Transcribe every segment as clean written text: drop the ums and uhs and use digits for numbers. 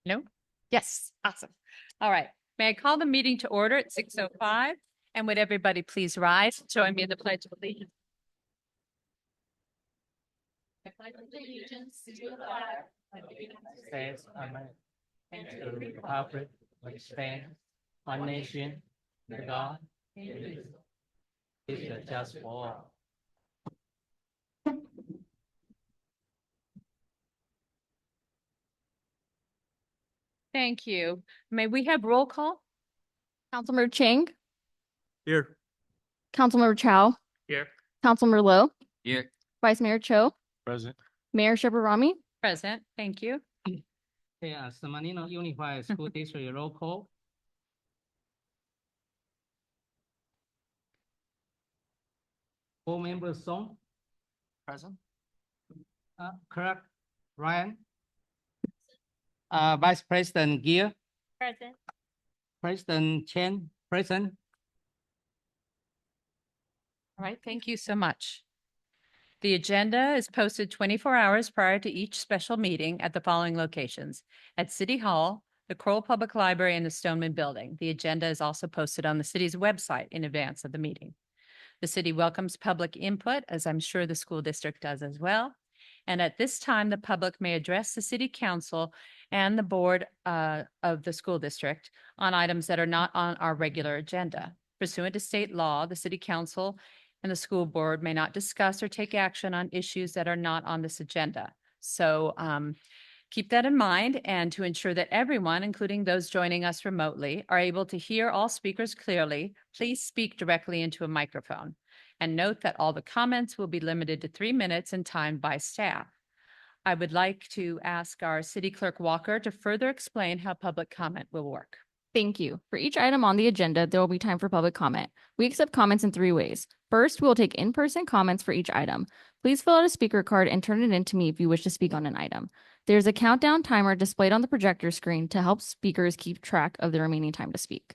No? Yes, awesome. All right. May I call the meeting to order at 6:05? And would everybody please rise and join me in the Pledge of Allegiance? I pledge allegiance to the flag of the United States of America and to the republic which stands one nation, under God, indivisible, with justice for all. Thank you. May we have roll call? Councilmember Chang, Here. Councilmember Chow, Here. Councilmember Lowe, Here. Vice Mayor Cho, Present. Mayor Shepherd Rami. Present. Thank you. Yeah, San Bernardino Unified School District roll call. Board Member Song. Present. Clerk Ryan. Vice President Gear. Present. President Chen. Present. All right. Thank you so much. The agenda is posted 24 hours prior to each special meeting at the following locations: at City Hall, the Kroll Public Library, and the Stoneman Building. The agenda is also posted on the city's website in advance of the meeting. The city welcomes public input, as I'm sure the school district does as well. And at this time, the public may address the city council and the board of the school district on items that are not on our regular agenda. Pursuant to state law, the city council and the school board may not discuss or take action on issues that are not on this agenda. So keep that in mind, and to ensure that everyone, including those joining us remotely, are able to hear all speakers clearly, please speak directly into a microphone. And note that all the comments will be limited to 3 minutes and timed by staff. I would like to ask our city clerk Walker to further explain how public comment will work. Thank you. For each item on the agenda, there will be time for public comment. We accept comments in 3 ways. First, we will take in-person comments for each item. Please fill out a speaker card and turn it in to me if you wish to speak on an item. There's a countdown timer displayed on the projector screen to help speakers keep track of the remaining time to speak.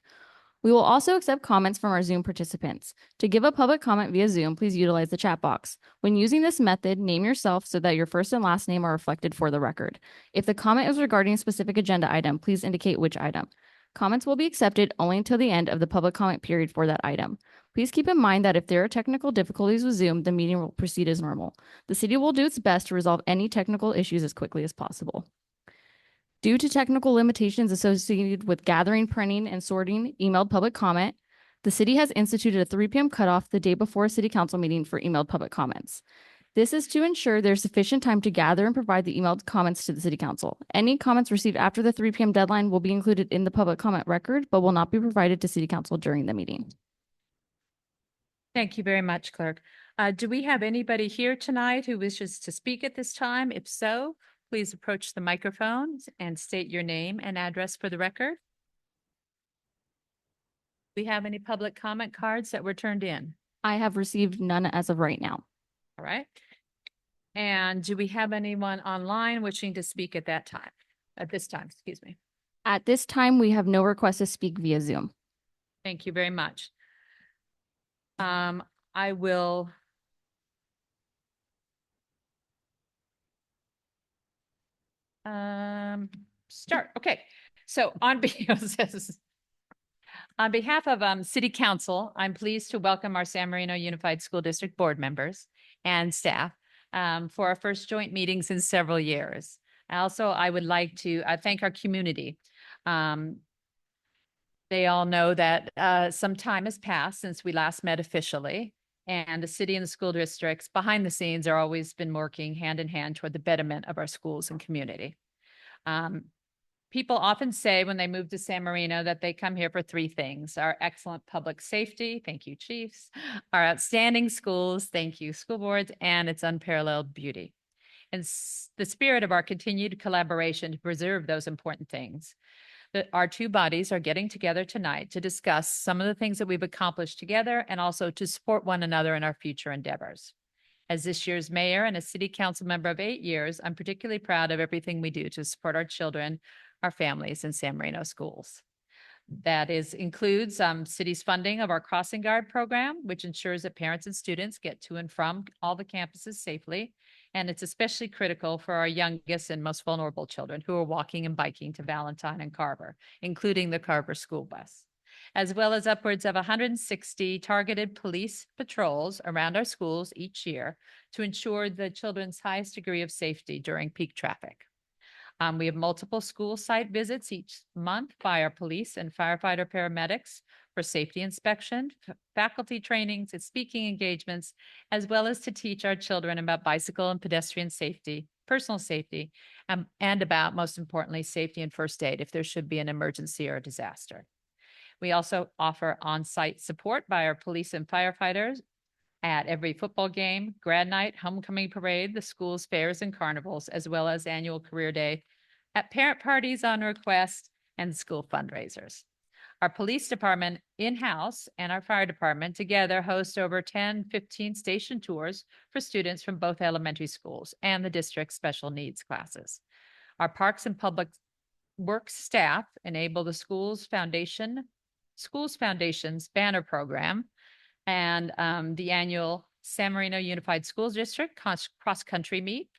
We will also accept comments from our Zoom participants. To give a public comment via Zoom, please utilize the chat box. When using this method, name yourself so that your first and last name are reflected for the record. If the comment is regarding a specific agenda item, please indicate which item. Comments will be accepted only until the end of the public comment period for that item. Please keep in mind that if there are technical difficulties with Zoom, the meeting will proceed as normal. The city will do its best to resolve any technical issues as quickly as possible. Due to technical limitations associated with gathering, printing, and sorting emailed public comment, the city has instituted a 3 p.m. cutoff the day before a city council meeting for emailed public comments. This is to ensure there's sufficient time to gather and provide the emailed comments to the city council. Any comments received after the 3 p.m. deadline will be included in the public comment record, but will not be provided to city council during the meeting. Thank you very much, clerk. Do we have anybody here tonight who wishes to speak at this time? If so, please approach the microphones and state your name and address for the record. Do we have any public comment cards that were turned in? I have received none as of right now. All right. And do we have anyone online wishing to speak at that time? At this time, excuse me. At this time, we have no request to speak via Zoom. Thank you very much. I will start. Okay. So on behalf of City Council, I'm pleased to welcome our San Marino Unified School District board members and staff for our first joint meetings in several years. Also, I would like to thank our community. They all know that some time has passed since we last met officially, and the city and the school districts behind the scenes are always been working hand in hand toward the betterment of our schools and community. People often say when they move to San Marino that they come here for 3 things: our excellent public safety, thank you, chiefs, our outstanding schools, thank you, school boards, and its unparalleled beauty. And the spirit of our continued collaboration to preserve those important things. Our 2 bodies are getting together tonight to discuss some of the things that we've accomplished together and also to support one another in our future endeavors. As this year's mayor and a city council member of 8 years, I'm particularly proud of everything we do to support our children, our families, and San Marino schools. That includes city's funding of our crossing guard program, which ensures that parents and students get to and from all the campuses safely, And it's especially critical for our youngest and most vulnerable children who are walking and biking to Valentine and Carver, including the Carver school bus, as well as upwards of 160 targeted police patrols around our schools each year to ensure the children's highest degree of safety during peak traffic. We have multiple school site visits each month by our police and firefighter paramedics for safety inspection, faculty trainings, and speaking engagements, as well as to teach our children about bicycle and pedestrian safety, personal safety, and about, most importantly, safety and first aid if there should be an emergency or a disaster. We also offer on-site support by our police and firefighters at every football game, grad night, homecoming parade, the school's fairs and carnivals, as well as annual career day, at parent parties on request, and school fundraisers. Our police department in-house and our fire department together host over 10, 15 station tours for students from both elementary schools and the district's special needs classes. Our Parks and Public Works staff enable the Schools Foundation's banner program and the annual San Marino Unified Schools District cross-country meet.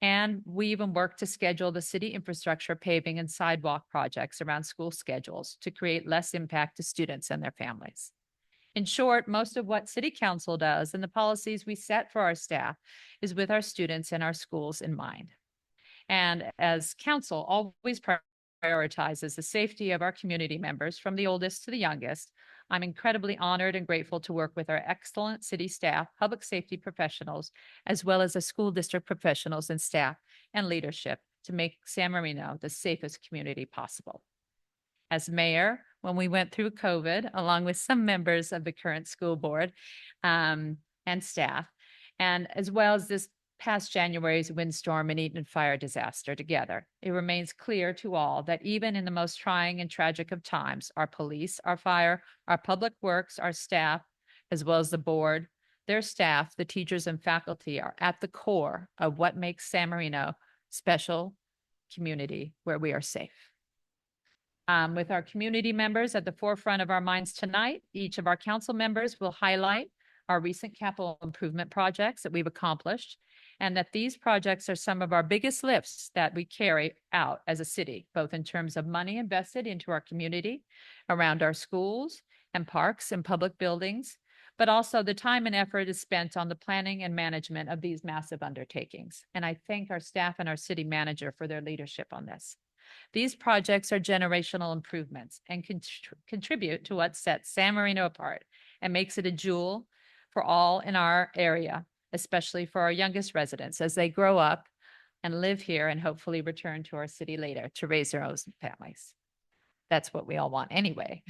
And we even work to schedule the city infrastructure paving and sidewalk projects around school schedules to create less impact to students and their families. In short, most of what City Council does and the policies we set for our staff is with our students and our schools in mind. And as council always prioritizes the safety of our community members from the oldest to the youngest, I'm incredibly honored and grateful to work with our excellent city staff, public safety professionals, as well as the school district professionals and staff and leadership to make San Marino the safest community possible. As mayor, when we went through COVID, along with some members of the current school board and staff, and as well as this past January's windstorm and Eaton fire disaster together, it remains clear to all that even in the most trying and tragic of times, our police, our fire, our public works, our staff, as well as the board, their staff, the teachers and faculty are at the core of what makes San Marino special community where we are safe. With our community members at the forefront of our minds tonight, each of our council members will highlight our recent capital improvement projects that we've accomplished, and that these projects are some of our biggest lifts that we carry out as a city, both in terms of money invested into our community, around our schools and parks and public buildings, but also the time and effort is spent on the planning and management of these massive undertakings. And I thank our staff and our city manager for their leadership on this. These projects are generational improvements and contribute to what sets San Marino apart and makes it a jewel for all in our area, especially for our youngest residents as they grow up and live here and hopefully return to our city later to raise their own families. That's what we all want anyway.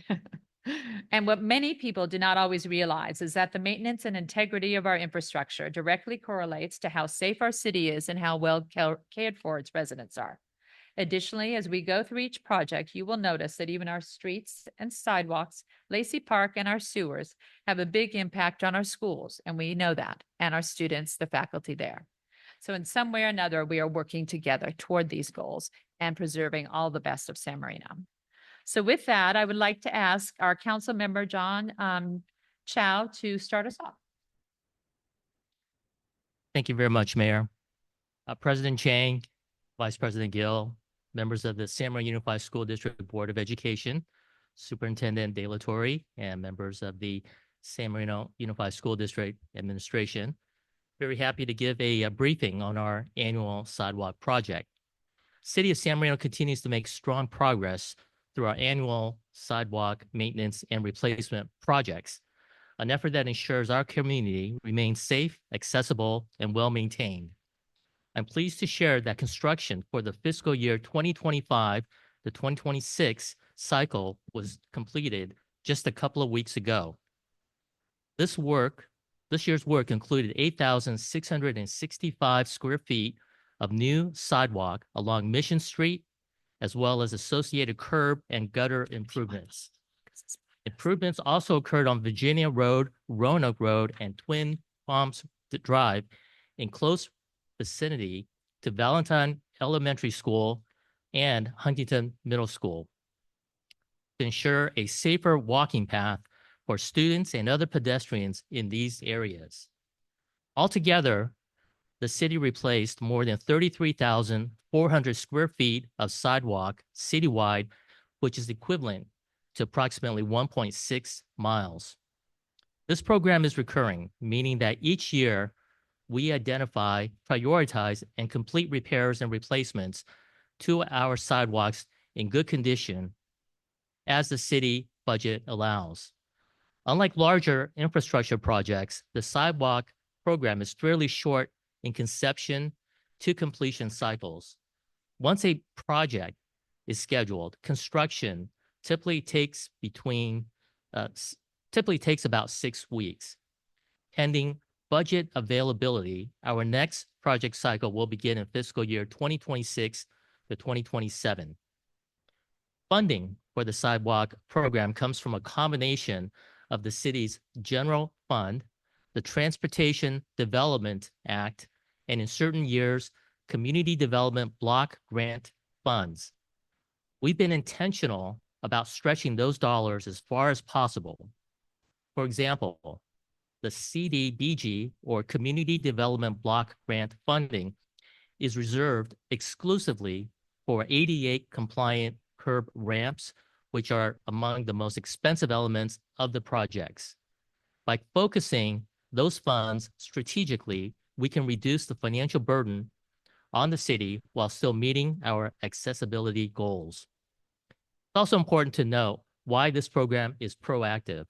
And what many people do not always realize is that the maintenance and integrity of our infrastructure directly correlates to how safe our city is and how well cared for its residents are. Additionally, as we go through each project, you will notice that even our streets and sidewalks, Lacey Park, and our sewers have a big impact on our schools, and we know that, and our students, the faculty there. So in some way or another, we are working together toward these goals and preserving all the best of San Marino. So with that, I would like to ask our council member, John Chow, to start us off. Thank you very much, Mayor. President Chang, Vice President Gill, members of the San Marino Unified School District Board of Education, Superintendent De La Torre, and members of the San Marino Unified School District Administration. Very happy to give a briefing on our annual sidewalk project. City of San Marino continues to make strong progress through our annual sidewalk maintenance and replacement projects, an effort that ensures our community remains safe, accessible, and well-maintained. I'm pleased to share that construction for the fiscal year 2025 to 2026 cycle was completed just a couple of weeks ago. This year's work included 8,665 square feet of new sidewalk along Mission Street, as well as associated curb and gutter improvements. Improvements also occurred on Virginia Road, Roanoke Road, and Twin Palms Drive in close vicinity to Valentine Elementary School and Huntington Middle School to ensure a safer walking path for students and other pedestrians in these areas. Altogether, the city replaced more than 33,400 square feet of sidewalk citywide, which is equivalent to approximately 1.6 miles. This program is recurring, meaning that each year we identify, prioritize, and complete repairs and replacements to our sidewalks in good condition as the city budget allows. Unlike larger infrastructure projects, the sidewalk program is fairly short in conception to completion cycles. Once a project is scheduled, construction typically takes about 6 weeks. Pending budget availability, our next project cycle will begin in fiscal year 2026 to 2027. Funding for the sidewalk program comes from a combination of the city's general fund, the Transportation Development Act, and in certain years, community development block grant funds. We've been intentional about stretching those dollars as far as possible. For example, the CDBG, or Community Development Block Grant funding, is reserved exclusively for ADA compliant curb ramps, which are among the most expensive elements of the projects. By focusing those funds strategically, we can reduce the financial burden on the city while still meeting our accessibility goals. It's also important to note why this program is proactive.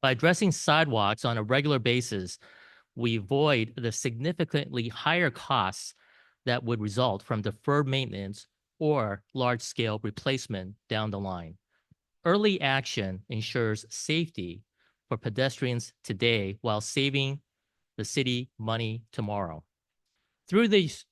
By addressing sidewalks on a regular basis, we avoid the significantly higher costs that would result from deferred maintenance or large-scale replacement down the line. Early action ensures safety for pedestrians today while saving the city money tomorrow. Through this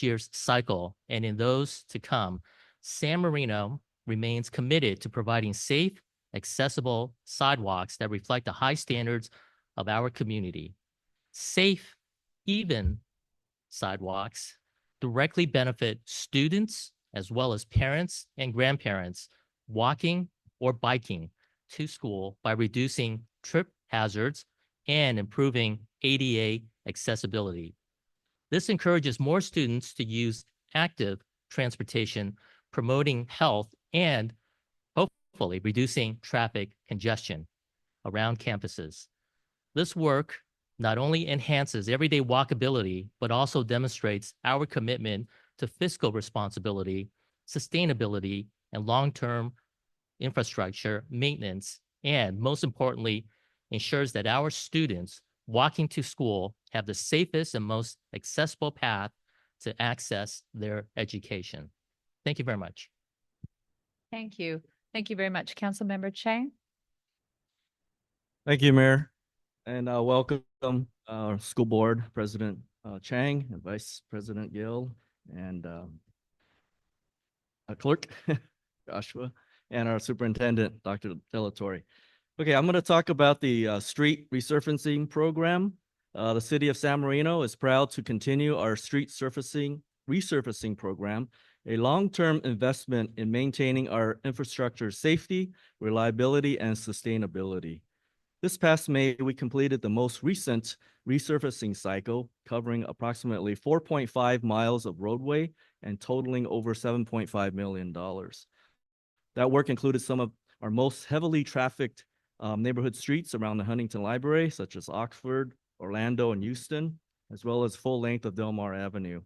year's cycle and in those to come, San Marino remains committed to providing safe, accessible sidewalks that reflect the high standards of our community. Safe, even sidewalks directly benefit students as well as parents and grandparents walking or biking to school by reducing trip hazards and improving ADA accessibility. This encourages more students to use active transportation, promoting health and hopefully reducing traffic congestion around campuses. This work not only enhances everyday walkability, but also demonstrates our commitment to fiscal responsibility, sustainability, and long-term infrastructure maintenance, and most importantly, ensures that our students walking to school have the safest and most accessible path to access their education. Thank you very much. Thank you. Thank you very much. Councilmember Chang. Thank you, Mayor. And welcome our school board President Chang and Vice President Gill and clerk Joshua and our superintendent, Dr. Delatorre. Okay, I'm going to talk about the street resurfacing program. The city of San Marino is proud to continue our street resurfacing program, a long-term investment in maintaining our infrastructure safety, reliability, and sustainability. This past May, we completed the most recent resurfacing cycle, covering approximately 4.5 miles of roadway and totaling over $7.5 million. That work included some of our most heavily trafficked neighborhood streets around the Huntington Library, such as Oxford, Orlando, and Houston, as well as full length of Del Mar Avenue.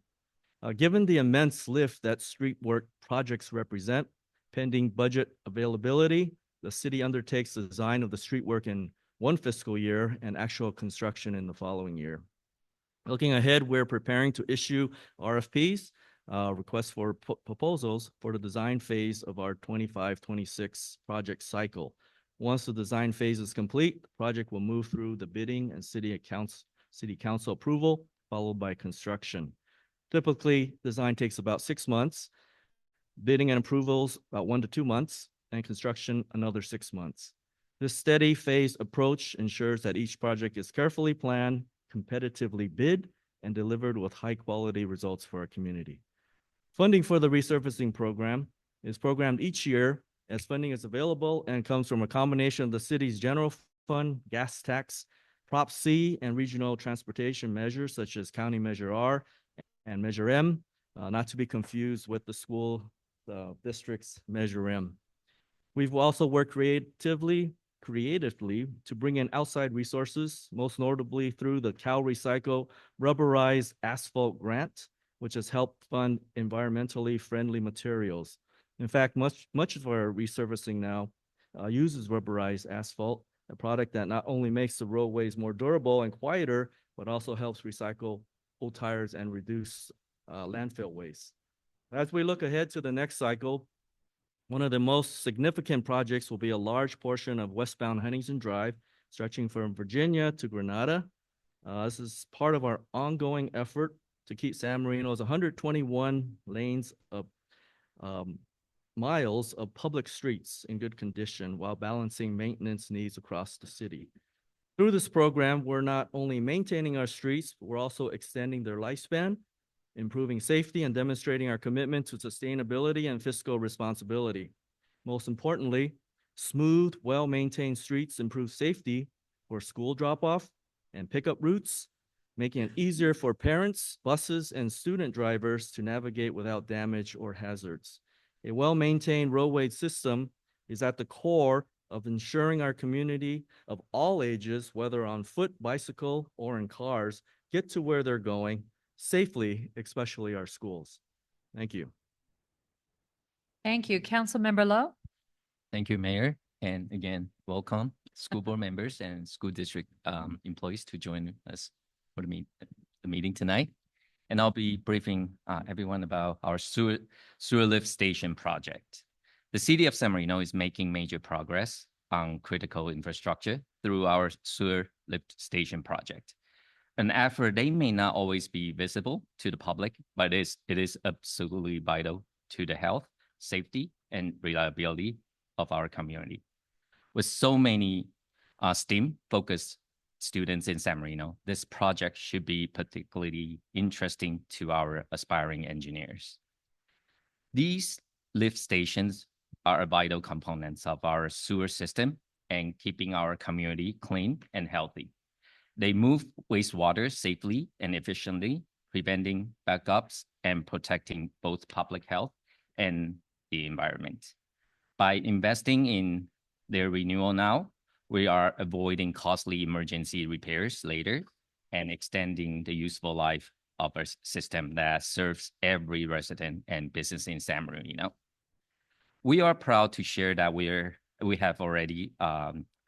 Given the immense lift that street work projects represent, pending budget availability, the city undertakes the design of the street work in one fiscal year and actual construction in the following year. Looking ahead, we're preparing to issue RFPs, requests for proposals for the design phase of our 25-26 project cycle. Once the design phase is complete, the project will move through the bidding and city council approval, followed by construction. Typically, design takes about 6 months, bidding and approvals about 1 to 2 months, and construction another 6 months. This steady phased approach ensures that each project is carefully planned, competitively bid, and delivered with high quality results for our community. Funding for the resurfacing program is programmed each year as funding is available and comes from a combination of the city's general fund, gas tax, Prop C and regional transportation measures such as County Measure R and Measure M, not to be confused with the school district's Measure M. We've also worked creatively to bring in outside resources, most notably through the Cal Recycle Rubberized Asphalt Grant, which has helped fund environmentally friendly materials. In fact, much of our resurfacing now uses rubberized asphalt, a product that not only makes the roadways more durable and quieter, but also helps recycle old tires and reduce landfill waste. As we look ahead to the next cycle, one of the most significant projects will be a large portion of westbound Huntington Drive, stretching from Virginia to Grenada. This is part of our ongoing effort to keep San Marino's 121 lanes of miles of public streets in good condition while balancing maintenance needs across the city. Through this program, we're not only maintaining our streets, but we're also extending their lifespan, improving safety, and demonstrating our commitment to sustainability and fiscal responsibility. Most importantly, smooth, well-maintained streets improve safety for school drop-off and pickup routes, making it easier for parents, buses, and student drivers to navigate without damage or hazards. A well-maintained roadway system is at the core of ensuring our community of all ages, whether on foot, bicycle, or in cars, get to where they're going safely, especially our schools. Thank you. Thank you. Councilmember Lowe? Thank you, Mayor. And again, welcome school board members and school district employees to join us for the meeting tonight. And I'll be briefing everyone about our sewer lift station project. The city of San Marino is making major progress on critical infrastructure through our sewer lift station project. An effort they may not always be visible to the public, but it is absolutely vital to the health, safety, and reliability of our community. With so many STEAM-focused students in San Marino, this project should be particularly interesting to our aspiring engineers. These lift stations are vital components of our sewer system and keeping our community clean and healthy. They move wastewater safely and efficiently, preventing backups and protecting both public health and the environment. By investing in their renewal now, we are avoiding costly emergency repairs later and extending the useful life of a system that serves every resident and business in San Marino. We are proud to share that we have already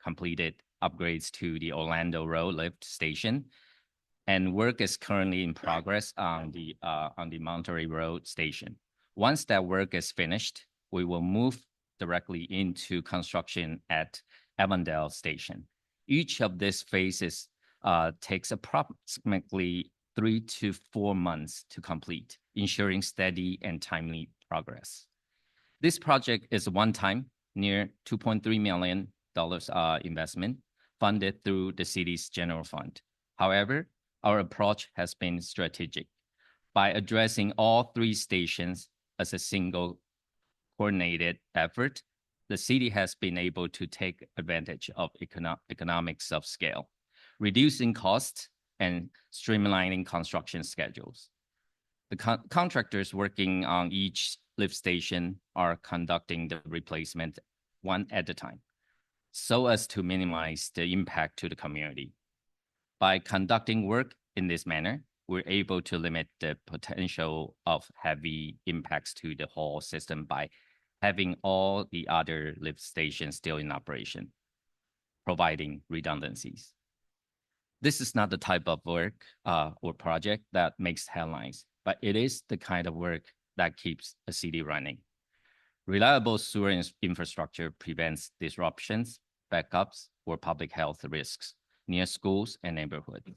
completed upgrades to the Orlando Road lift station, and work is currently in progress on the Monterey Road station. Once that work is finished, we will move directly into construction at Avondale Station. Each of these phases takes approximately 3 to 4 months to complete, ensuring steady and timely progress. This project is a one-time, near $2.3 million investment funded through the city's general fund. However, our approach has been strategic. By addressing all 3 stations as a single coordinated effort, the city has been able to take advantage of economics of scale, reducing costs and streamlining construction schedules. The contractors working on each lift station are conducting the replacement one at a time, so as to minimize the impact to the community. By conducting work in this manner, we're able to limit the potential of heavy impacts to the whole system by having all the other lift stations still in operation, providing redundancies. This is not the type of work or project that makes headlines, but it is the kind of work that keeps a city running. Reliable sewer infrastructure prevents disruptions, backups, or public health risks near schools and neighborhoods,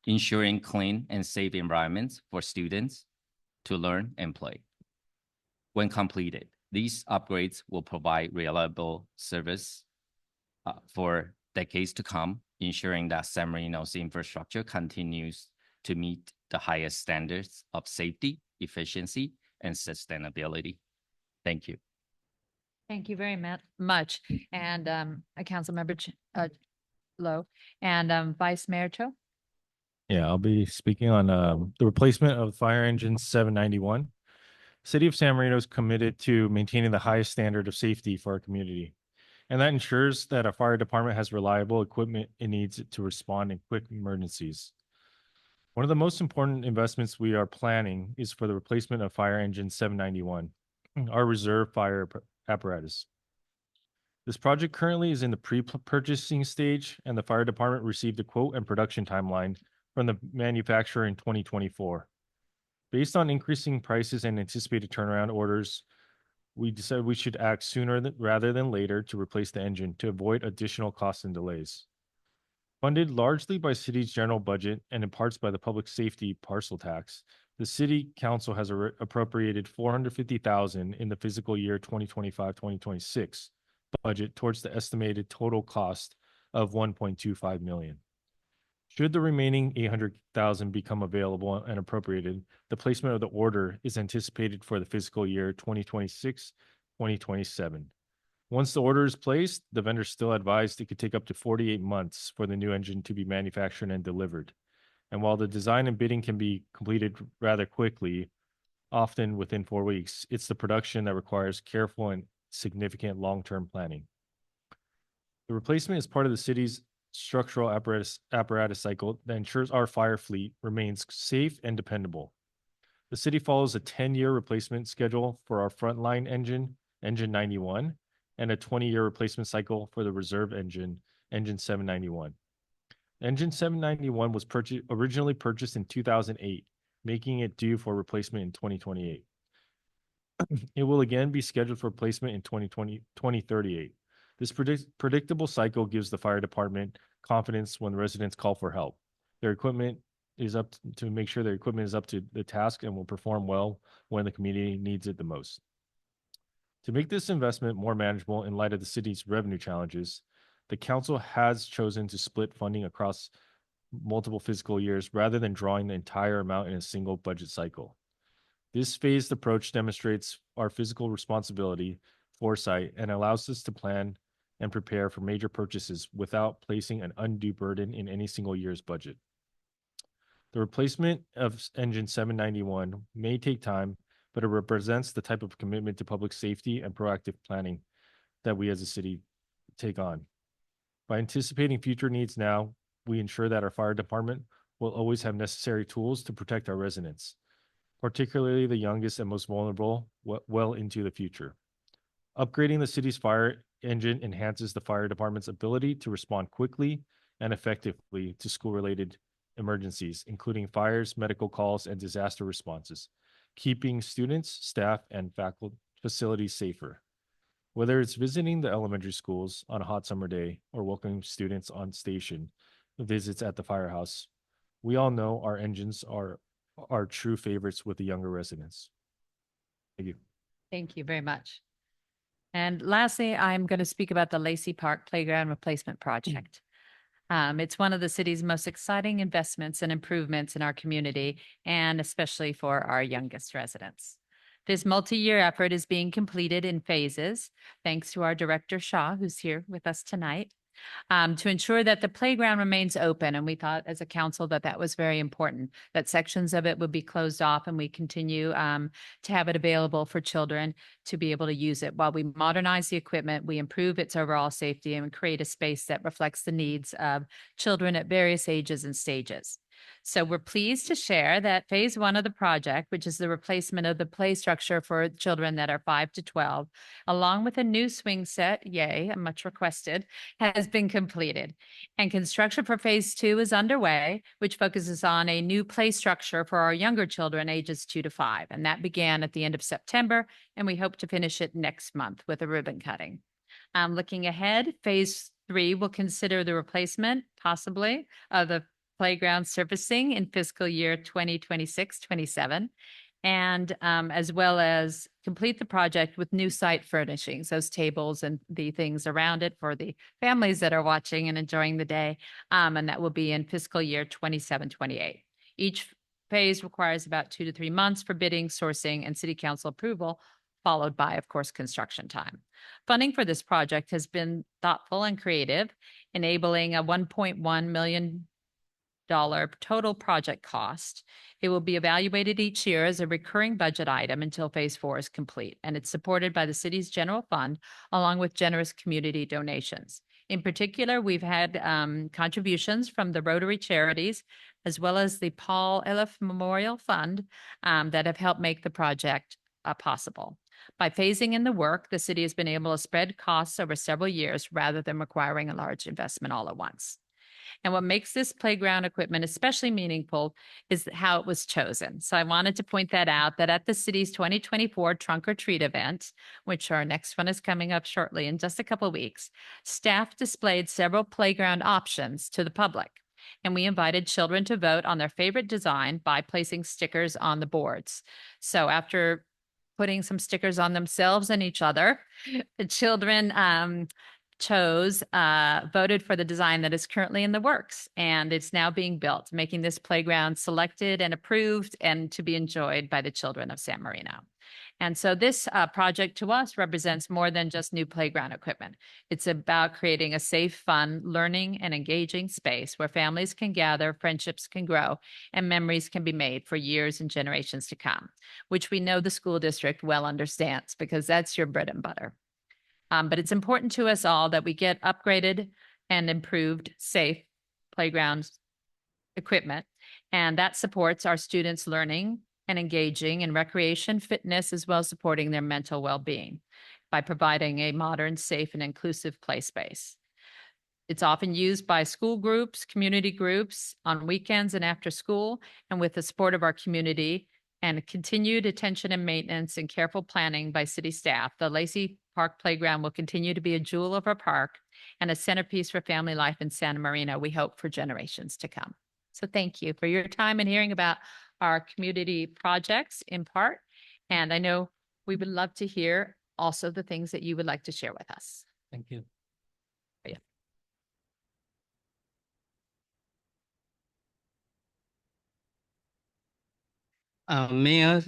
ensuring clean and safe environments for students to learn and play. When completed, these upgrades will provide reliable service for decades to come, ensuring that San Marino's infrastructure continues to meet the highest standards of safety, efficiency, and sustainability. Thank you. Thank you very much. And Councilmember Low. And Vice Mayor Cho? Yeah, I'll be speaking on the replacement of fire engine 791. City of San Marino is committed to maintaining the highest standard of safety for our community. And that ensures that our fire department has reliable equipment it needs to respond in quick emergencies. One of the most important investments we are planning is for the replacement of fire engine 791, our reserve fire apparatus. This project currently is in the pre-purchasing stage, and the fire department received a quote and production timeline from the manufacturer in 2024. Based on increasing prices and anticipated turnaround orders, we decided we should act sooner rather than later to replace the engine to avoid additional costs and delays. Funded largely by city's general budget and in parts by the public safety parcel tax, the city council has appropriated $450,000 in the fiscal year 2025-2026 budget towards the estimated total cost of $1.25 million. Should the remaining $800,000 become available and appropriated, the placement of the order is anticipated for the fiscal year 2026-2027. Once the order is placed, the vendor still advised it could take up to 48 months for the new engine to be manufactured and delivered. And while the design and bidding can be completed rather quickly, often within 4 weeks, it's the production that requires careful and significant long-term planning. The replacement is part of the city's structural apparatus cycle that ensures our fire fleet remains safe and dependable. The city follows a 10-year replacement schedule for our frontline engine, Engine 91, and a 20-year replacement cycle for the reserve engine, Engine 791. Engine 791 was originally purchased in 2008, making it due for replacement in 2028. It will again be scheduled for replacement in 2038. This predictable cycle gives the fire department confidence when residents call for help. Their equipment is up to make sure their equipment is up to the task and will perform well when the community needs it the most. To make this investment more manageable in light of the city's revenue challenges, the council has chosen to split funding across multiple fiscal years rather than drawing the entire amount in a single budget cycle. This phased approach demonstrates our fiscal responsibility, foresight, and allows us to plan and prepare for major purchases without placing an undue burden in any single year's budget. The replacement of Engine 791 may take time, but it represents the type of commitment to public safety and proactive planning that we as a city take on. By anticipating future needs now, we ensure that our fire department will always have necessary tools to protect our residents, particularly the youngest and most vulnerable, well into the future. Upgrading the city's fire engine enhances the fire department's ability to respond quickly and effectively to school-related emergencies, including fires, medical calls, and disaster responses, keeping students, staff, and faculty facilities safer. Whether it's visiting the elementary schools on a hot summer day or welcoming students on station visits at the firehouse, we all know our engines are our true favorites with the younger residents. Thank you. Thank you very much. And lastly, I'm going to speak about the Lacey Park Playground Replacement Project. It's one of the city's most exciting investments and improvements in our community, and especially for our youngest residents. This multi-year effort is being completed in phases, thanks to our Director Shaw, who's here with us tonight, to ensure that the playground remains open. And we thought as a council that that was very important, that sections of it would be closed off and we continue to have it available for children to be able to use it. While we modernize the equipment, we improve its overall safety and create a space that reflects the needs of children at various ages and stages. So we're pleased to share that phase 1 of the project, which is the replacement of the play structure for children that are 5 to 12, along with a new swing set, yay, much requested, has been completed. And construction for phase 2 is underway, which focuses on a new play structure for our younger children ages 2 to 5. And that began at the end of September, and we hope to finish it next month with a ribbon cutting. Looking ahead, phase 3 will consider the replacement, possibly, of the playground surfacing in fiscal year 2026-27, and as well as complete the project with new site furnishings, those tables and the things around it for the families that are watching and enjoying the day, and that will be in fiscal year 27-28. Each phase requires about 2 to 3 months for bidding, sourcing, and city council approval, followed by, of course, construction time. Funding for this project has been thoughtful and creative, enabling a $1.1 million total project cost. It will be evaluated each year as a recurring budget item until phase 4 is complete, and it's supported by the city's general fund along with generous community donations. In particular, we've had contributions from the Rotary Charities as well as the Paul Elif Memorial Fund that have helped make the project possible. By phasing in the work, the city has been able to spread costs over several years rather than requiring a large investment all at once. And what makes this playground equipment especially meaningful is how it was chosen. So I wanted to point that out, that at the city's 2024 Trunk or Treat event, which our next one is coming up shortly in just a couple of weeks, staff displayed several playground options to the public. And we invited children to vote on their favorite design by placing stickers on the boards. So after putting some stickers on themselves and each other, the children voted for the design that is currently in the works, and it's now being built, making this playground selected and approved and to be enjoyed by the children of San Marino. And so this project to us represents more than just new playground equipment. It's about creating a safe, fun, learning, and engaging space where families can gather, friendships can grow, and memories can be made for years and generations to come, which we know the school district well understands because that's your bread and butter. But it's important to us all that we get upgraded and improved safe playground equipment, and that supports our students' learning and engaging in recreation, fitness, as well as supporting their mental well-being by providing a modern, safe, and inclusive play space. It's often used by school groups, community groups on weekends and after school, and with the support of our community and continued attention and maintenance and careful planning by city staff, the Lacey Park Playground will continue to be a jewel of our park and a centerpiece for family life in Santa Marina, we hope, for generations to come. So thank you for your time and hearing about our community projects in part. And I know we would love to hear also the things that you would like to share with us. Thank you. Mayor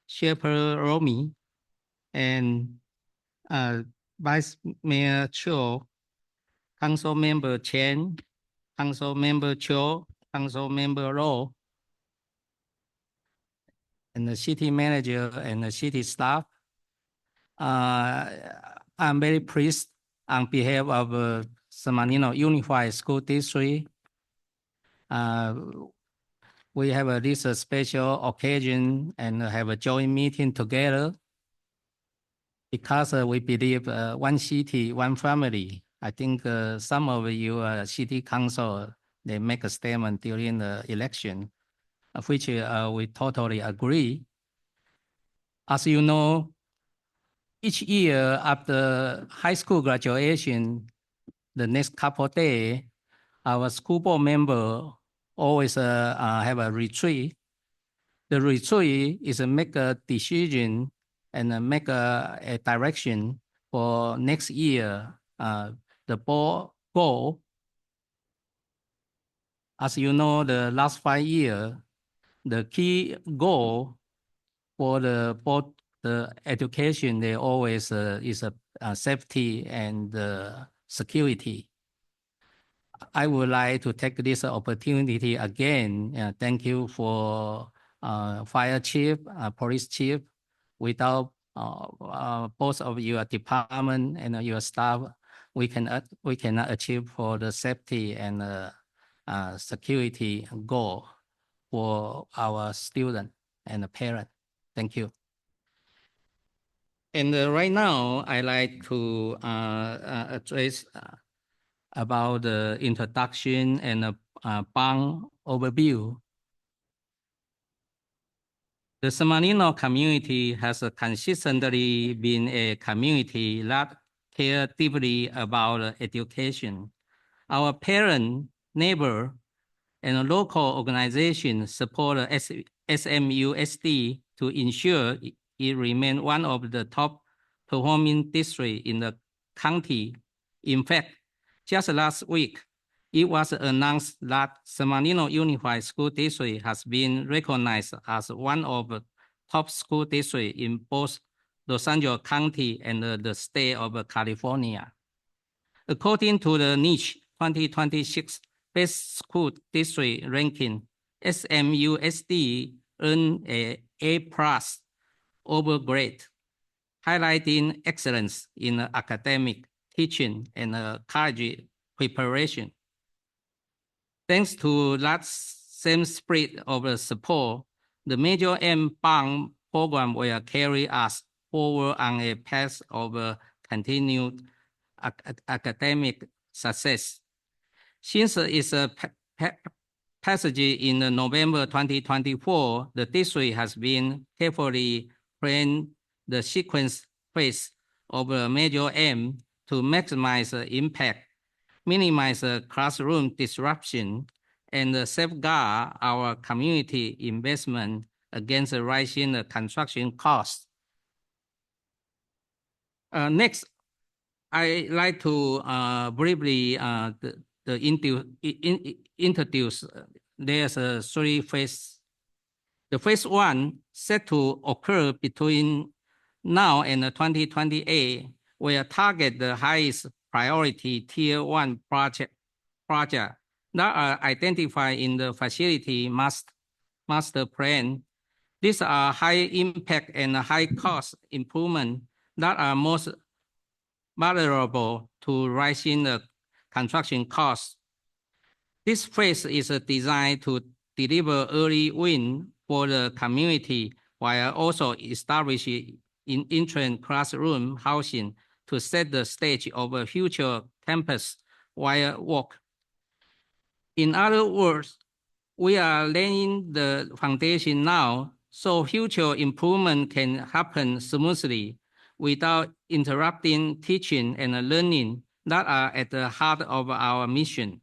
Shepherd Romy and Vice Mayor Cho, Council Member Chen, Council Member Cho, Council Member Rowe, and the city manager and the city staff. I'm very pleased on behalf of San Marino Unified School District. We have this special occasion and have a joint meeting together because we believe one city, one family. I think some of you city council, they make a statement during the election, of which we totally agree. As you know, each year after high school graduation, the next couple of days, our school board member always have a retreat. The retreat is make a decision and make a direction for next year. The board goal, as you know, the last 5 years, the key goal for the board, the education, they always is safety and security. I would like to take this opportunity again. Thank you for fire chief, police chief. Without both of your department and your staff, we cannot achieve for the safety and security goal for our student and the parent. Thank you. And right now, I like to address about the introduction and bond overview. The San Marino community has consistently been a community that cares deeply about education. Our parent, neighbor, and local organizations support SMUSD to ensure it remains one of the top performing districts in the county. In fact, just last week, it was announced that San Marino Unified School District has been recognized as one of the top school districts in both Los Angeles County and the state of California. According to the niche 2026 Best School District ranking, SMUSD earned a A+ overgrade, highlighting excellence in academic, teaching, and college preparation. Thanks to that same spirit of support, the Major M bond program will carry us forward on a path of continued academic success. Since its passage in November 2024, the district has been carefully planning the sequence phase of Major M to maximize impact, minimize classroom disruption, and safeguard our community investment against rising construction costs. Next, I like to briefly introduce. There's three phases. The phase one set to occur between now and 2028 will target the highest priority tier one project that are identified in the facility master plan. These are high impact and high cost improvement that are most vulnerable to rising construction costs. This phase is designed to deliver early win for the community while also establishing interim classroom housing to set the stage of a future campus-wide work. In other words, we are laying the foundation now so future improvement can happen smoothly without interrupting teaching and learning that are at the heart of our mission.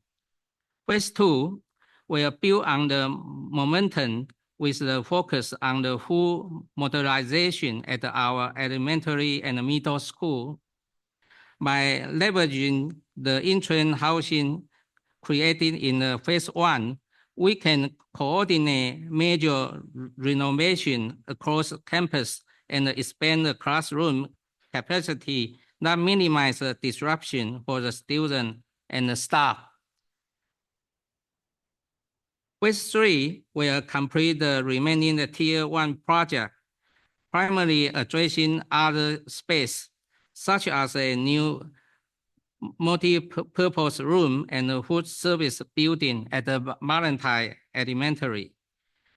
Phase two will build on the momentum with the focus on the full modernization at our elementary and middle school. By leveraging the interim housing created in phase one, we can coordinate major renovation across campus and expand the classroom capacity that minimize disruption for the student and the staff. Phase three will complete the remaining tier one project, primarily addressing other space, such as a new multi-purpose room and a food service building at the Valentine Elementary.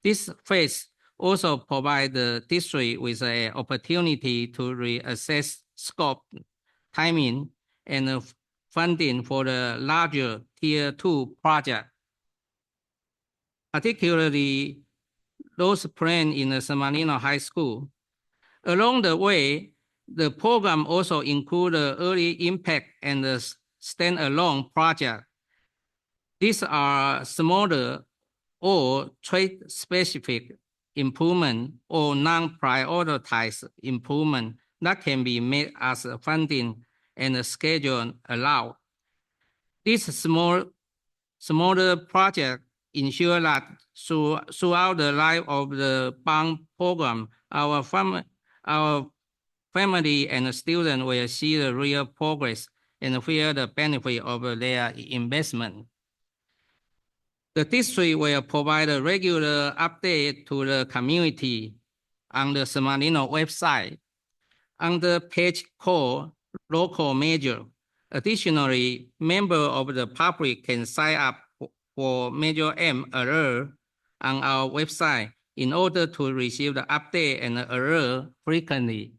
This phase also provides the district with an opportunity to reassess scope, timing, and funding for the larger tier two project, particularly those planned in the San Marino High School. Along the way, the program also includes early impact and the standalone project. These are smaller or trade-specific improvement or non-prioritized improvement that can be made as funding and schedule allow. This smaller project ensure that throughout the life of the bond program, our family and students will see the real progress and feel the benefit of their investment. The district will provide a regular update to the community on the San Marino website under page called Local Major. Additionally, members of the public can sign up for Major M alert on our website in order to receive the update and alert frequently.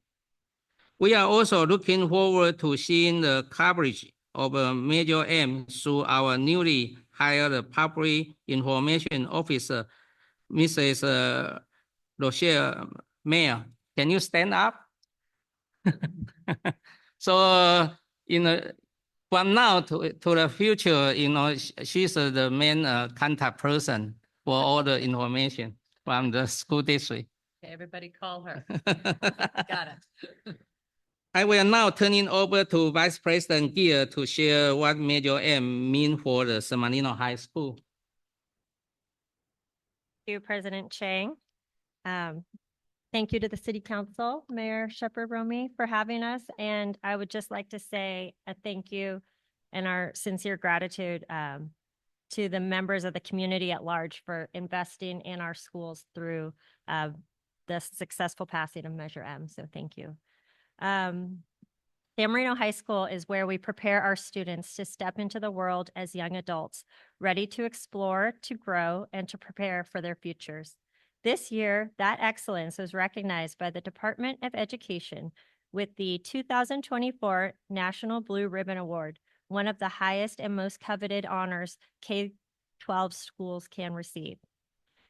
We are also looking forward to seeing the coverage of Major M through our newly hired public information officer, Mrs. Rochelle Mayer. Can you stand up? So, from now to the future, she's the main contact person for all the information from the school district. Okay, everybody call her. Got it. I will now turn it over to Vice President Gill to share what Major M means for the San Marino High School. Thank you, President Chang. Thank you to the City Council, Mayor Shepherd Romey, for having us. And I would just like to say a thank you and our sincere gratitude to the members of the community at large for investing in our schools through the successful passing of Measure M. So thank you. San Marino High School is where we prepare our students to step into the world as young adults, ready to explore, to grow, and to prepare for their futures. This year, that excellence was recognized by the Department of Education with the 2024 National Blue Ribbon Award, one of the highest and most coveted honors K-12 schools can receive.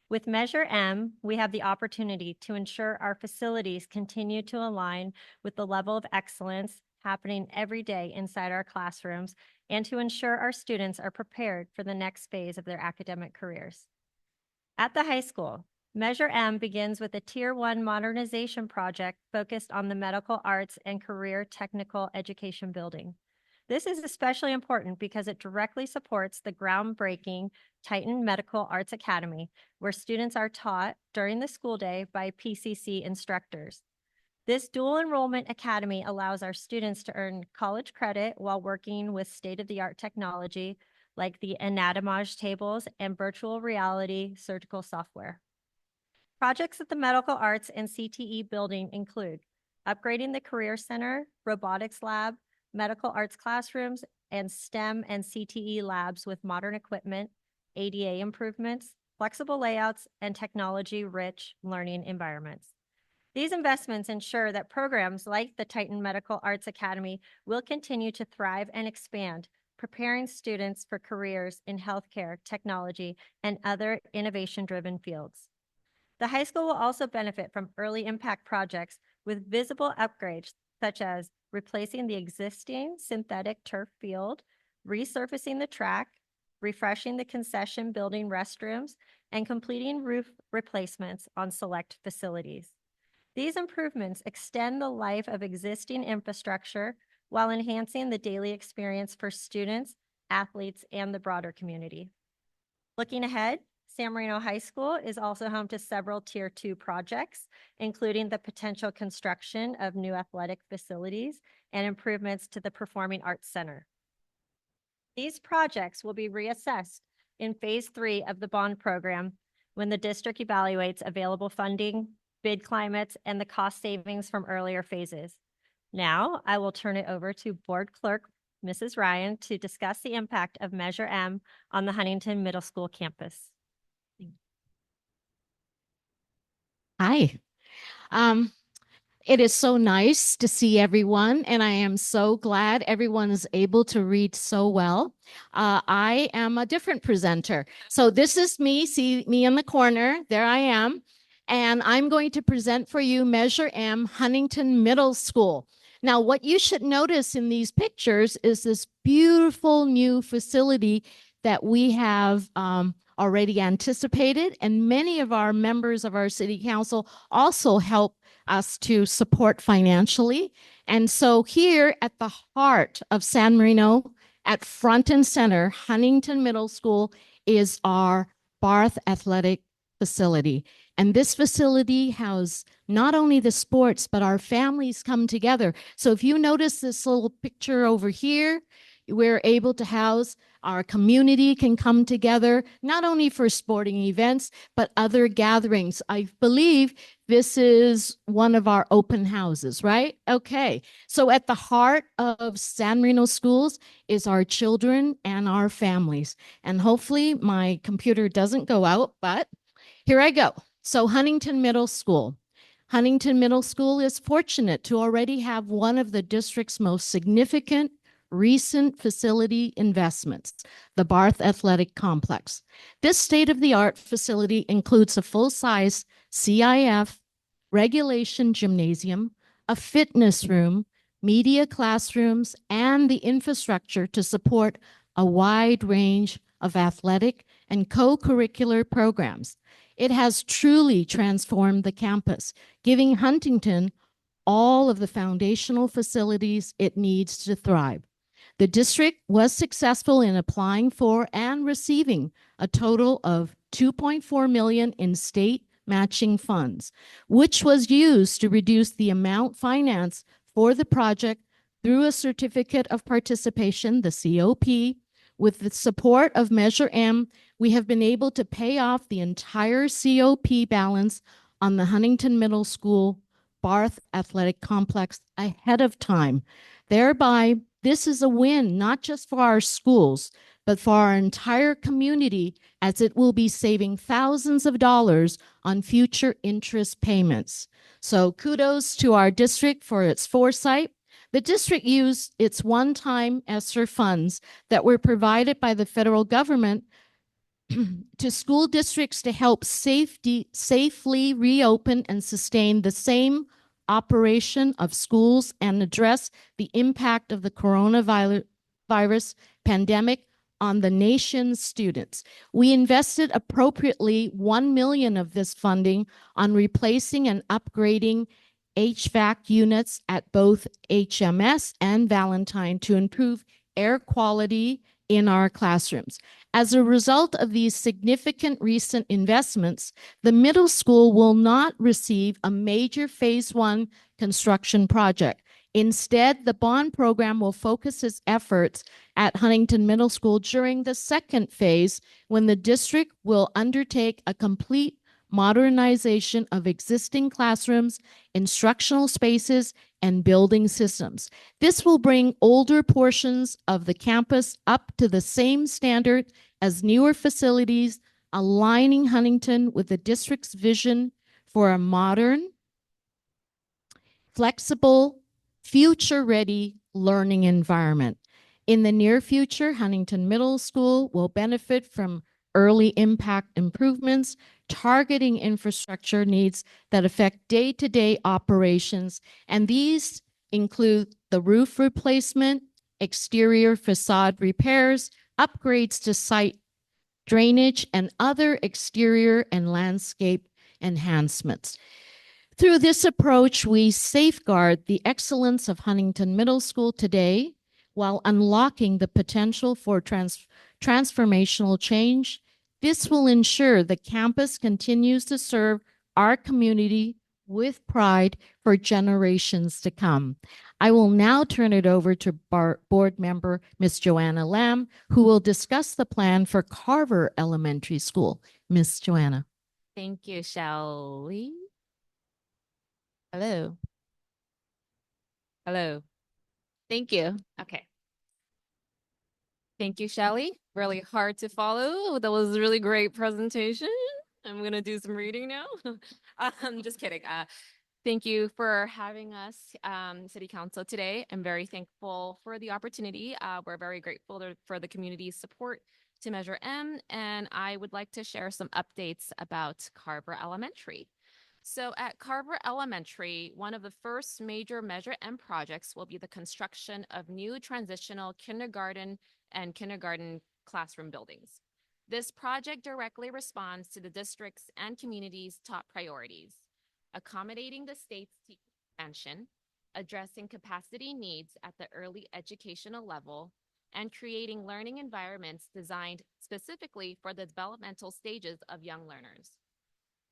With Measure M, we have the opportunity to ensure our facilities continue to align with the level of excellence happening every day inside our classrooms and to ensure our students are prepared for the next phase of their academic careers. At the high school, Measure M begins with a Tier 1 modernization project focused on the medical arts and career technical education building. This is especially important because it directly supports the groundbreaking Titan Medical Arts Academy, where students are taught during the school day by PCC instructors. This dual enrollment academy allows our students to earn college credit while working with state-of-the-art technology like the anatomage tables and virtual reality surgical software. Projects at the Medical Arts and CTE building include upgrading the Career Center, Robotics Lab, Medical Arts classrooms, and STEM and CTE labs with modern equipment, ADA improvements, flexible layouts, and technology-rich learning environments. These investments ensure that programs like the Titan Medical Arts Academy will continue to thrive and expand, preparing students for careers in healthcare, technology, and other innovation-driven fields. The high school will also benefit from early impact projects with visible upgrades, such as replacing the existing synthetic turf field, resurfacing the track, refreshing the concession building restrooms, and completing roof replacements on select facilities. These improvements extend the life of existing infrastructure while enhancing the daily experience for students, athletes, and the broader community. Looking ahead, San Marino High School is also home to several Tier 2 projects, including the potential construction of new athletic facilities and improvements to the Performing Arts Center. These projects will be reassessed in Phase 3 of the bond program when the district evaluates available funding, bid climates, and the cost savings from earlier phases. Now, I will turn it over to Board Clerk Mrs. Ryan to discuss the impact of Measure M on the Huntington Middle School campus. Hi. It is so nice to see everyone, and I am so glad everyone is able to read so well. I am a different presenter. So this is me, see me in the corner, there I am, and I'm going to present for you Measure M Huntington Middle School. Now, what you should notice in these pictures is this beautiful new facility that we have already anticipated, and many of our members of our city council also help us to support financially. And so here at the heart of San Marino, at front and center, Huntington Middle School is our Barth Athletic Facility. And this facility houses not only the sports, but our families come together. So if you notice this little picture over here, we're able to house our community can come together, not only for sporting events, but other gatherings. I believe this is one of our open houses, right? Okay. So at the heart of San Marino schools is our children and our families. And hopefully my computer doesn't go out, but here I go. So Huntington Middle School. Huntington Middle School is fortunate to already have one of the district's most significant recent facility investments, the Barth Athletic Complex. This state-of-the-art facility includes a full-size CIF, regulation gymnasium, a fitness room, media classrooms, and the infrastructure to support a wide range of athletic and co-curricular programs. It has truly transformed the campus, giving Huntington all of the foundational facilities it needs to thrive. The district was successful in applying for and receiving a total of $2.4 million in state matching funds, which was used to reduce the amount financed for the project through a certificate of participation, the COP. With the support of Measure M, we have been able to pay off the entire COP balance on the Huntington Middle School Barth Athletic Complex ahead of time. Thereby, this is a win not just for our schools, but for our entire community, as it will be saving thousands of dollars on future interest payments. So kudos to our district for its foresight. The district used its one-time ESSER funds that were provided by the federal government to school districts to help safely reopen and sustain the same operation of schools and address the impact of the coronavirus pandemic on the nation's students. We invested appropriately $1 million of this funding on replacing and upgrading HVAC units at both HMS and Valentine to improve air quality in our classrooms. As a result of these significant recent investments, the middle school will not receive a major phase 1 construction project. Instead, the bond program will focus its efforts at Huntington Middle School during the second phase, when the district will undertake a complete modernization of existing classrooms, instructional spaces, and building systems. This will bring older portions of the campus up to the same standard as newer facilities, aligning Huntington with the district's vision for a modern, flexible, future-ready learning environment. In the near future, Huntington Middle School will benefit from early impact improvements, targeting infrastructure needs that affect day-to-day operations. And these include the roof replacement, exterior facade repairs, upgrades to site drainage, and other exterior and landscape enhancements. Through this approach, we safeguard the excellence of Huntington Middle School today while unlocking the potential for transformational change. This will ensure the campus continues to serve our community with pride for generations to come. I will now turn it over to board member Ms. Joanna Lamb, who will discuss the plan for Carver Elementary School. Ms. Joanna. Thank you, Shelley. Hello. Hello. Thank you. Okay. Thank you, Shelley. Really hard to follow. That was a really great presentation. I'm gonna do some reading now. Just kidding. Thank you for having us, City Council today. I'm very thankful for the opportunity. We're very grateful for the community's support to Measure M, and I would like to share some updates about Carver Elementary. So at Carver Elementary, one of the first major Measure M projects will be the construction of new transitional kindergarten and kindergarten classroom buildings. This project directly responds to the district's and community's top priorities: accommodating the state's teaching expansion, addressing capacity needs at the early educational level, and creating learning environments designed specifically for the developmental stages of young learners.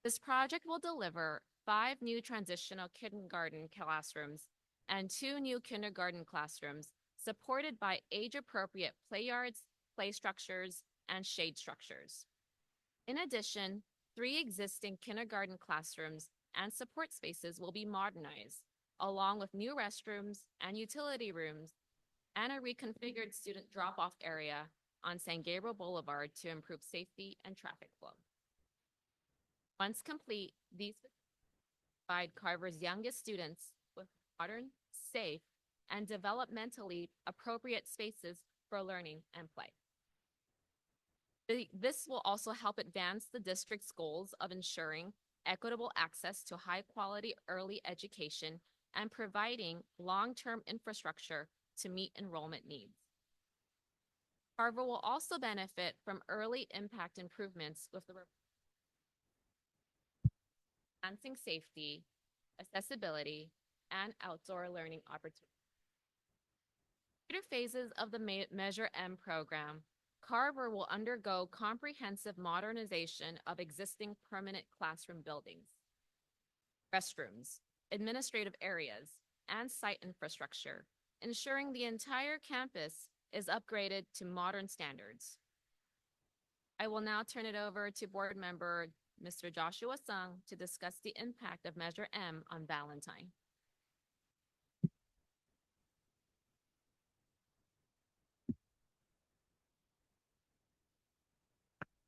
This project will deliver 5 new transitional kindergarten classrooms and 2 new kindergarten classrooms supported by age-appropriate play yards, play structures, and shade structures. In addition, 3 existing kindergarten classrooms and support spaces will be modernized, along with new restrooms and utility rooms, and a reconfigured student drop-off area on San Gabriel Boulevard to improve safety and traffic flow. Once complete, these provide Carver's youngest students with modern, safe, and developmentally appropriate spaces for learning and play. This will also help advance the district's goals of ensuring equitable access to high-quality early education and providing long-term infrastructure to meet enrollment needs. Carver will also benefit from early impact improvements with the enhancing safety, accessibility, and outdoor learning opportunities. Later phases of the Measure M program, Carver will undergo comprehensive modernization of existing permanent classroom buildings, restrooms, administrative areas, and site infrastructure, ensuring the entire campus is upgraded to modern standards. I will now turn it over to Board Member Mr. Joshua Sung to discuss the impact of Measure M on Valentine.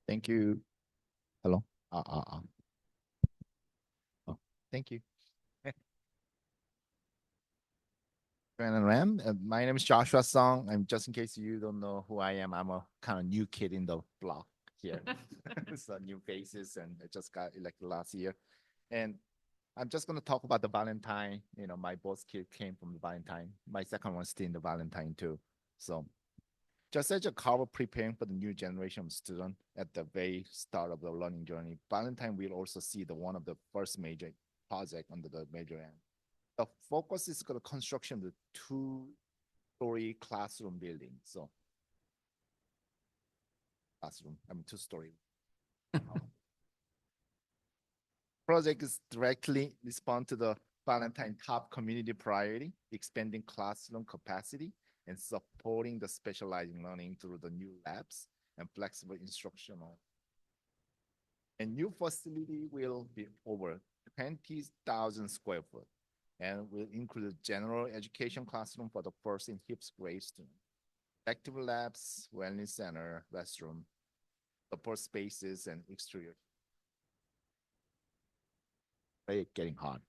Thank you. Hello. Oh, thank you. And Ram, my name is Joshua Song. I'm just in case you don't know who I am. I'm a kind of new kid in the block here. It's new faces, and I just got elected last year. And I'm just going to talk about the Valentine. You know, my both kids came from the Valentine. My second one's still in the Valentine too. So just as a Carver preparing for the new generation of students at the very start of the learning journey, Valentine will also see one of the first major project under the major M. The focus is the construction of the two-story classroom building. So two-story. Project is directly respond to the Valentine top community priority, expanding classroom capacity and supporting the specializing learning through the new labs and flexible instructional. A new facility will be over 20,000 square foot and will include a general education classroom for the first and fifth grade students, active labs, wellness center, restroom, support spaces, and exterior. It's getting hot.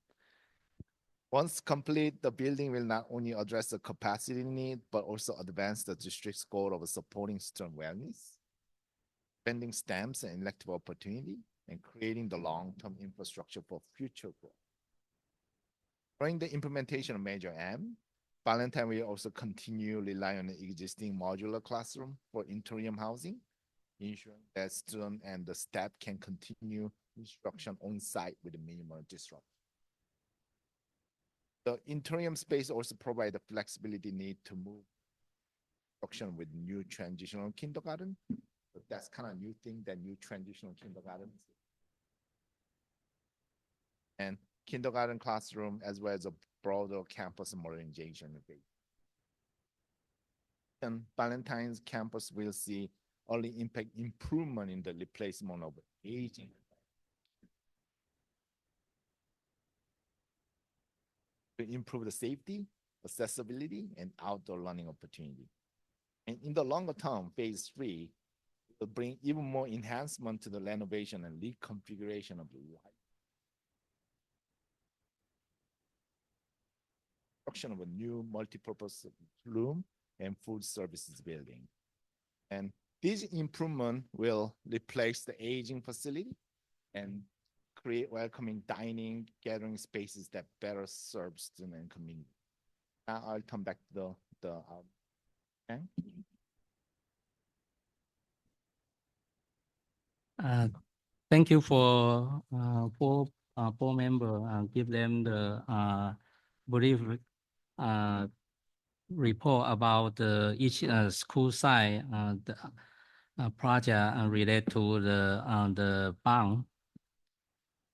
Once complete, the building will not only address the capacity need, but also advance the district's goal of supporting student wellness, spending STEMs and elective opportunity, and creating the long-term infrastructure for future growth. During the implementation of Measure M, Valentine will also continue rely on the existing modular classroom for interim housing, ensuring that students and the staff can continue instruction on site with minimal disruption. The interim space also provide the flexibility need to move instruction with new transitional kindergarten. But that's kind of new thing, that new transitional kindergarten. And kindergarten classroom, as well as a broader campus modernization. And Valentine's campus will see early impact improvement in the replacement of aging. To improve the safety, accessibility, and outdoor learning opportunity. And in the longer term, phase 3 will bring even more enhancement to the renovation and reconfiguration of the life. Construction of a new multipurpose room and food services building. And this improvement will replace the aging facility and create welcoming dining, gathering spaces that better serve students and community. Now I'll come back to okay. Thank you for board member give them the brief report about each school site the project related to the bond.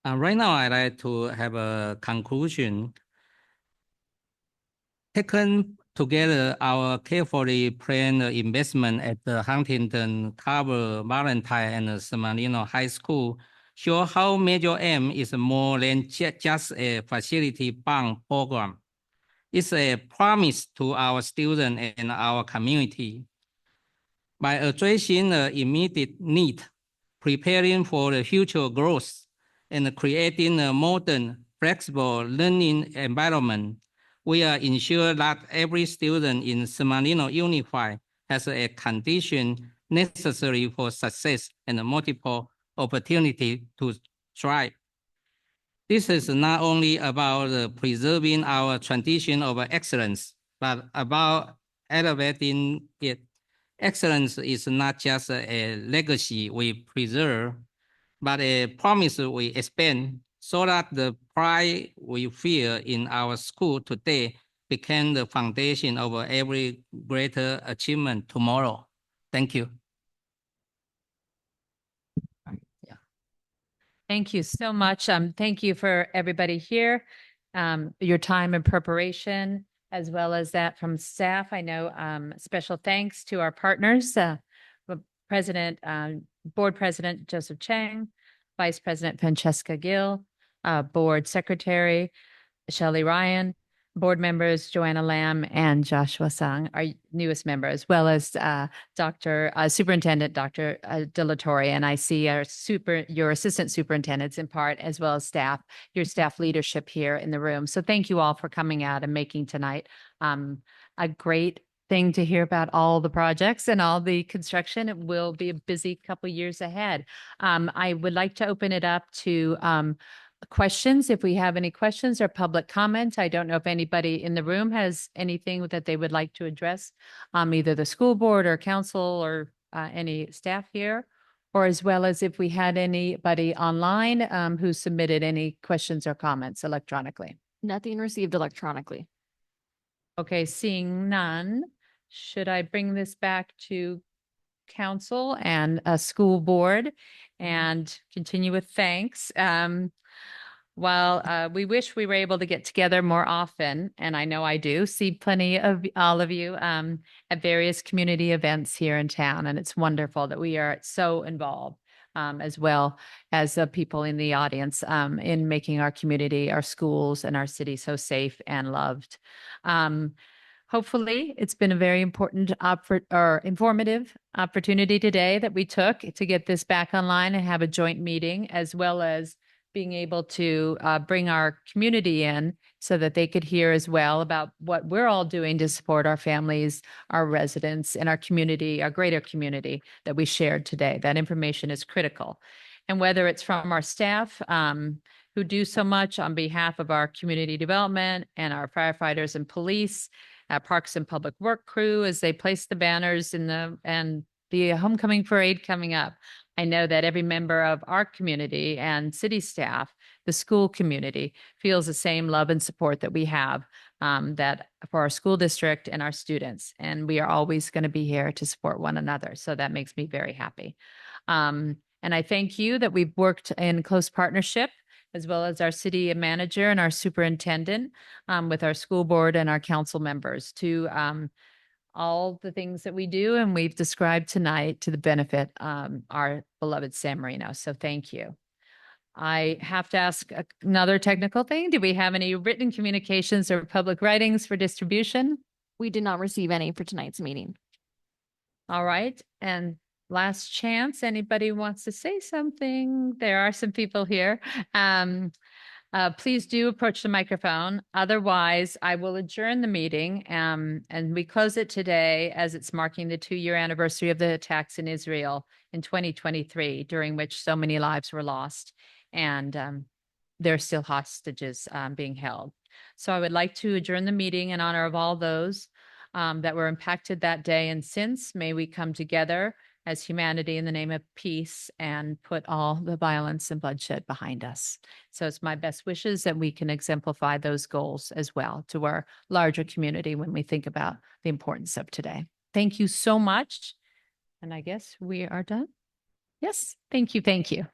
Right now, I'd like to have a conclusion. Taken together, our carefully planned investment at the Huntington, Carver, Valentine, and San Marino High School show how Measure M is more than just a facility bond program. It's a promise to our students and our community. By addressing the immediate need, preparing for the future growth, and creating a modern, flexible learning environment, we are ensured that every student in San Marino Unified has a condition necessary for success and multiple opportunities to thrive. This is not only about preserving our tradition of excellence, but about elevating it. Excellence is not just a legacy we preserve, but a promise we expand so that the pride we feel in our school today became the foundation of every greater achievement tomorrow. Thank you. Thank you so much. Thank you for everybody here, your time and preparation, as well as that from staff. I know, special thanks to our partners, President, Board President Joseph Chang, Vice President Francesca Gill, Board Secretary Shelley Ryan, board members Joanna Lamb and Joshua Sung, our newest member, as well as Superintendent Dr. Dillatore. And I see your assistant superintendents in part, as well as staff, your staff leadership here in the room. So thank you all for coming out and making tonight a great thing to hear about all the projects and all the construction. It will be a busy couple years ahead. I would like to open it up to questions. If we have any questions or public comment, I don't know if anybody in the room has anything that they would like to address, either the school board or council or any staff here, or as well as if we had anybody online who submitted any questions or comments electronically. Nothing received electronically. Okay, seeing none, should I bring this back to council and a school board and continue with thanks? While we wish we were able to get together more often, and I know I do see plenty of all of you at various community events here in town, and it's wonderful that we are so involved, as well as the people in the audience, in making our community, our schools, and our city so safe and loved. Hopefully, it's been a very important or informative opportunity today that we took to get this back online and have a joint meeting, as well as being able to bring our community in so that they could hear as well about what we're all doing to support our families, our residents, and our community, our greater community that we shared today. That information is critical. And whether it's from our staff who do so much on behalf of our community development and our firefighters and police, Parks and Public Work crew as they place the banners and the homecoming parade coming up. I know that every member of our community and city staff, the school community, feels the same love and support that we have that for our school district and our students. And we are always going to be here to support one another. So that makes me very happy. And I thank you that we've worked in close partnership, as well as our city manager and our superintendent, with our school board and our council members to all the things that we do and we've described tonight to the benefit our beloved San Marino. So thank you. I have to ask another technical thing. Do we have any written communications or public writings for distribution? We did not receive any for tonight's meeting. All right. And last chance, anybody wants to say something? There are some people here. Please do approach the microphone. Otherwise, I will adjourn the meeting. And we close it today as it's marking the 2-year anniversary of the attacks in Israel in 2023, during which so many lives were lost. And there are still hostages being held. So I would like to adjourn the meeting in honor of all those that were impacted that day and since. May we come together as humanity in the name of peace and put all the violence and bloodshed behind us. So it's my best wishes that we can exemplify those goals as well to our larger community when we think about the importance of today. Thank you so much. And I guess we are done. Yes, thank you. Thank you.